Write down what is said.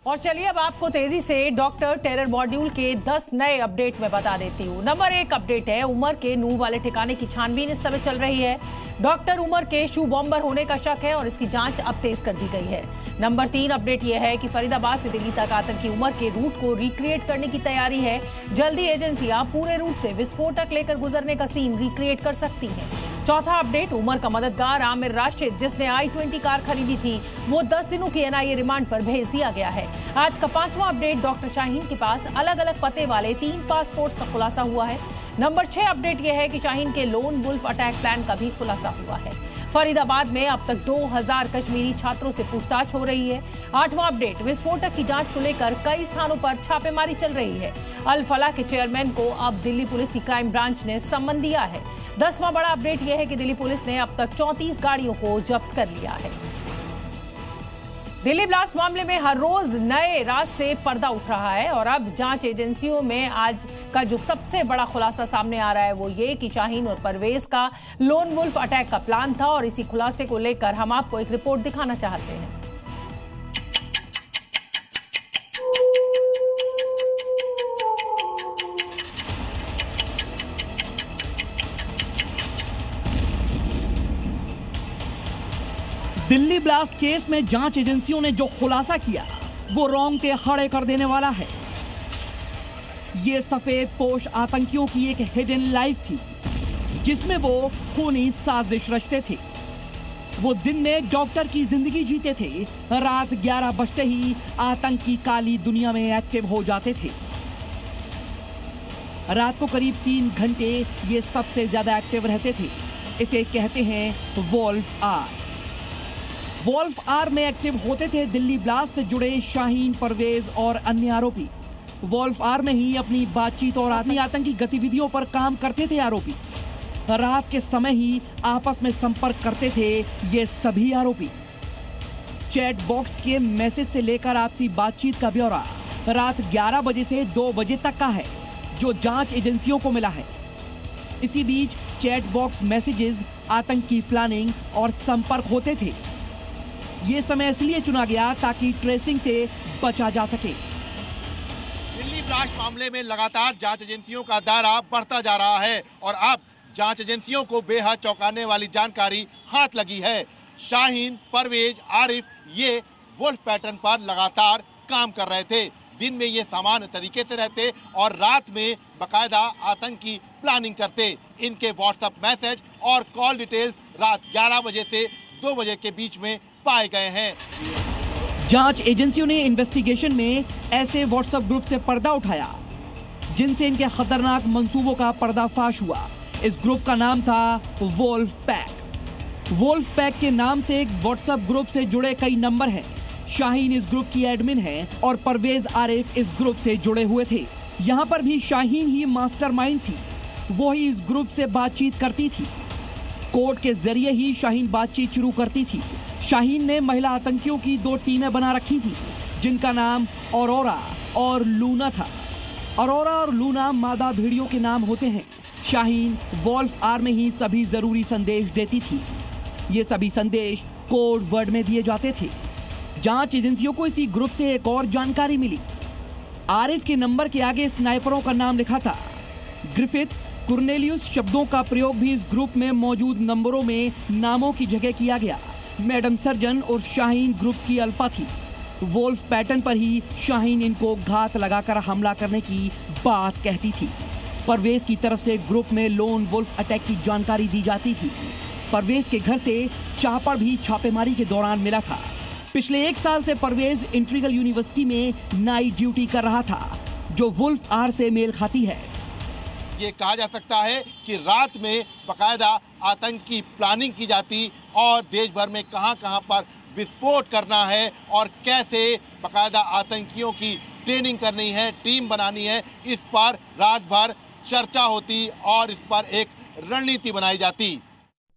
और चलिए अब आपको तेजी से डॉक्टर टेरर मॉड्यूल के 10 नए अपडेट में बता देती हूँ। नंबर 1 अपडेट है, उमर के नूह वाले ठिकाने की छानबीन इस समय चल रही है। डॉक्टर उमर के शू बॉम्बर होने का शक है और इसकी जांच अब तेज कर दी गई है। नंबर 3 अपडेट यह है कि फरीदाबाद से दिल्ली तक आतंकी उमर के रूट को रिक्रिएट करने की तैयारी है। जल्दी एजेंसियां पूरे रूट से विस्फोटक लेकर गुजरने का सीन रिक्रिएट कर सकती हैं। चौथा अपडेट, उमर का मददगार आमिर राशिद जिसने i20 कार खरीदी थी, वो 10 दिनों की NIA रिमांड पर भेज दिया गया है। आज का 5वां अपडेट, डॉक्टर शाहीन के पास अलग अलग पते वाले 3 पासपोर्ट्स का खुलासा हुआ है। नंबर 6 अपडेट यह है कि शाहीन के लोन वुल्फ अटैक प्लान का भी खुलासा हुआ है। फरीदाबाद में अब तक 2000 कश्मीरी छात्रों से पूछताछ हो रही है। 8वां अपडेट, विस्फोटक की जांच को लेकर कई स्थानों पर छापेमारी चल रही है। अल फलाह के चेयरमैन को अब दिल्ली पुलिस की क्राइम ब्रांच ने सम्मन दिया है। 10वां बड़ा अपडेट यह है कि दिल्ली पुलिस ने अब तक 34 गाड़ियों को जब्त कर लिया है। दिल्ली ब्लास्ट मामले में हर रोज नए राज से पर्दा उठ रहा है और अब जांच एजेंसियों में आज का जो सबसे बड़ा खुलासा सामने आ रहा है वो ये कि शाहीन और परवेज का लोन वुल्फ अटैक का प्लान था और इसी खुलासे को लेकर हम आपको एक रिपोर्ट दिखाना चाहते हैं। दिल्ली ब्लास्ट केस में जांच एजेंसियों ने जो खुलासा किया वो रोंगटे खड़े कर देने वाला है। ये सफेद पोश आतंकियों की एक हिडन लाइफ थी जिसमें वो खूनी साजिश रचते थे। वो दिन में डॉक्टर की जिंदगी जीते थे, रात 11 बजते ही आतंक की काली दुनिया में एक्टिव हो जाते थे। रात को करीब 3 घंटे ये सबसे ज्यादा एक्टिव रहते थे। इसे कहते हैं वोल्फ आर। वोल्फ आर में एक्टिव होते थे दिल्ली ब्लास्ट से जुड़े शाहीन, परवेज और अन्य आरोपी। वोल्फ आर में ही अपनी बातचीत और अपनी आतंकी गतिविधियों पर काम करते थे आरोपी। रात के समय ही आपस में संपर्क करते थे ये सभी आरोपी। चैट बॉक्स के मैसेज से लेकर आपसी बातचीत का ब्यौरा रात 11 बजे से 2 बजे तक का है जो जांच एजेंसियों को मिला है। इसी बीच चैट बॉक्स मैसेजेस, आतंकी प्लानिंग और संपर्क होते थे। ये समय इसलिए चुना गया ताकि ट्रेसिंग से बचा जा सके। दिल्ली ब्लास्ट मामले में लगातार जांच एजेंसियों का दायरा बढ़ता जा रहा है और अब जांच एजेंसियों को बेहद चौंकाने वाली जानकारी हाथ लगी है। शाहीन, परवेज, आरिफ ये वुल्फ पैटर्न पर लगातार काम कर रहे थे। दिन में ये सामान्य तरीके से रहते और रात में बाकायदा आतंक की प्लानिंग करते। इनके व्हाट्सएप मैसेज और कॉल डिटेल्स रात 11 बजे से 2 बजे के बीच में पाए गए हैं। जांच एजेंसियों ने इन्वेस्टिगेशन में ऐसे व्हाट्सएप ग्रुप से पर्दा उठाया जिनसे इनके खतरनाक मंसूबों का पर्दाफाश हुआ। इस ग्रुप का नाम था वोल्फ पैक। वोल्फ पैक के नाम से एक व्हाट्सएप ग्रुप से जुड़े कई नंबर हैं। शाहीन इस ग्रुप की एडमिन है और परवेज, आरिफ इस ग्रुप से जुड़े हुए थे। यहाँ पर भी शाहीन ही मास्टरमाइंड थी। वो ही इस ग्रुप से बातचीत करती थी। कोड के जरिए ही शाहीन बातचीत शुरू करती थी। शाहीन ने महिला आतंकियों की 2 टीमें बना रखी थी जिनका नाम औरोरा और लूना था। औरोरा और लूना मादा भेड़ियों के नाम होते हैं। शाहीन वोल्फ आर में ही सभी जरूरी संदेश देती थी। ये सभी संदेश कोड वर्ड में दिए जाते थे। जांच एजेंसियों को इसी ग्रुप से एक और जानकारी मिली। आरिफ के नंबर के आगे स्नाइपरों का नाम लिखा था। ग्रिफिथ, कुर्नेलियस शब्दों का प्रयोग भी इस ग्रुप में मौजूद नंबरों में नामों की जगह किया गया। मैडम सर्जन और शाहीन ग्रुप की अल्फा थी। वोल्फ पैटर्न पर ही शाहीन इनको घात लगाकर हमला करने की बात कहती थी। परवेज की तरफ से ग्रुप में लोन वुल्फ अटैक की जानकारी दी जाती थी। परवेज के घर से चापड़ भी छापेमारी के दौरान मिला था। पिछले 1 साल से परवेज इंट्रीगल यूनिवर्सिटी में नाइट ड्यूटी कर रहा था जो वुल्फ आर से मेल खाती है। ये कहा जा सकता है कि रात में बाकायदा आतंक की प्लानिंग की जाती और देश भर में कहां-कहां पर विस्फोट करना है और कैसे बाकायदा आतंकियों की ट्रेनिंग करनी है, टीम बनानी है, इस पर रात भर चर्चा होती और इस पर एक रणनीति बनाई जाती।